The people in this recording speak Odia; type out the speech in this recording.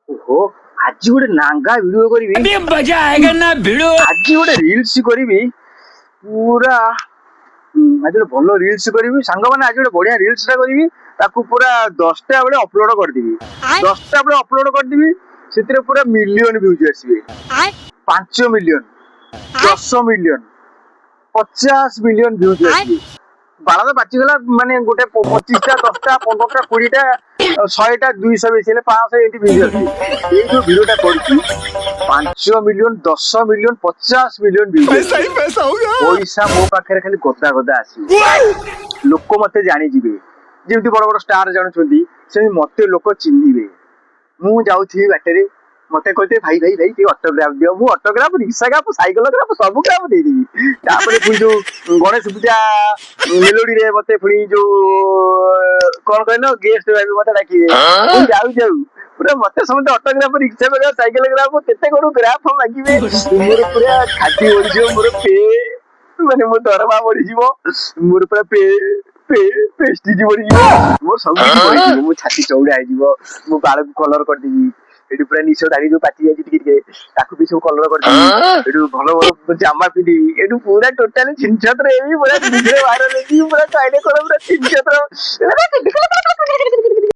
ଓହୋ ଆଜି ଗୋଟେ ନାଙ୍ଗା ଭିଡିଓ କରିବି। अभी मजा आएगा ना भिड़ो। ଆଜି ଗୋଟେ ରିଲ୍ସ କରିବି ପୁରା ଆଜି ଗୋଟେ ଭଲ ରିଲ୍ସ କରିବି ସାଙ୍ଗମାନେ। ଆଜି ଗୋଟେ ବଢିଆ ରିଲ୍ସ ଟା କରିବି, ତାକୁ ପୁରା 10ଟା ବେଳେ ଅପଲୋଡ କରିଦେବି। 10ଟା ବେଳେ ଅପଲୋଡ କରିଦେବି, ସେଥିରେ ପୁରା ମିଲିୟନ ଭ୍ୟୁଜ ଆସିବେ। 5 ମିଲିୟନ, 10 ମିଲିୟନ, 50 ମିଲିୟନ ଭ୍ୟୁଜ ଆସିବେ। ବାଳ ତ ପାଚିଗଲା, ମାନେ ଗୋଟେ 25ଟା 10ଟା 15ଟା 20ଟା 100ଟା 200 ବେଶୀ ହେଲେ 500 ଏମିତି ଭିଡିଓ ଆସିବେ। ଏଇ ଯୋଉ ଭିଡିଓଟା କରୁଛି 5 ମିଲିୟନ, 10 ମିଲିୟନ, 50 ମିଲିୟନ ଭ୍ୟୁଜ पैसा ही ଆସିବେ। पैसा होगा। ପଇସା ମୋ ପାଖରେ ଖାଲି ଗଦା ଗଦା ଆସିବ। ଲୋକ ମତେ ଜାଣିଯିବେ, ଯେମିତି ବଡ ବଡ ଷ୍ଟାର ଜାଣୁଛନ୍ତି ସେମିତି ମତେ ଲୋକ ଚିହ୍ନିବେ। ମୁଁ ଯାଉଥିବି ବାଟରେ, ମତେ କହିଥିବେ ଭାଇ ଭାଇ ଭାଇ ଟିକେ ଅଟୋଗ୍ରାଫ ଦିଅ। ମୁଁ autograph, rickshaw graph, cycle graph, ସବୁ ଗ୍ରାଫ ଦେଇଦେବି। ତାପରେ ପୁଣି ଯୋଉ ଗଣେଶ ପୂଜା ମେଲୋଡିରେ ମତେ ପୁଣି ଯୋଉ କଣ କହିଲ ଗେଷ୍ଟ ଭାବି ମତେ ଡାକିବେ। ମୁଁ ଯାଉ ଯାଉ ପୁରା ମତେ ସମସ୍ତେ autograph, rickshaw graph, cycle graph, କେତେ କଣ ଗ୍ରାଫ ମାଗିବେ। ମୋର ପୁରା ଛାତି ବଢିଯିବ, ମୋର ମାନେ ମୋ ଦରମା ବଢିଯିବ, ମୋର ପୁରା ପ୍ରେଷ୍ଟିଜ ବଢିଯିବ, ମୋର ସବୁ କିଛି ବଢିଯିବ। ମୋ ଛାତି ଚଉଡା ହେଇଯିବ, ମୋ ବାଳକୁ କଲର କରିଦେବି। ଏଠୁ ପୁରା ନିଶ ଦାଢି ଯୋଉ ପାଚି ଯାଇଛି ଟିକେ ଟିକେ, ତାକୁ ବି ସବୁ କଲର କରିଦେବି। ଏଠୁ ଭଲ ଭଲ ଜାମା ପିନ୍ଧିବି। ଏଠୁ ପୁରା ଟୋଟାଲି ଛିନଛତ୍ର ହେବି, ପୁରା ରିଲ୍ସରେ ଭାଇରାଲ ହେଇଯିବି। ପୁରା ଚାଇନା କର ପୁରା ଛିନଛତ୍ର।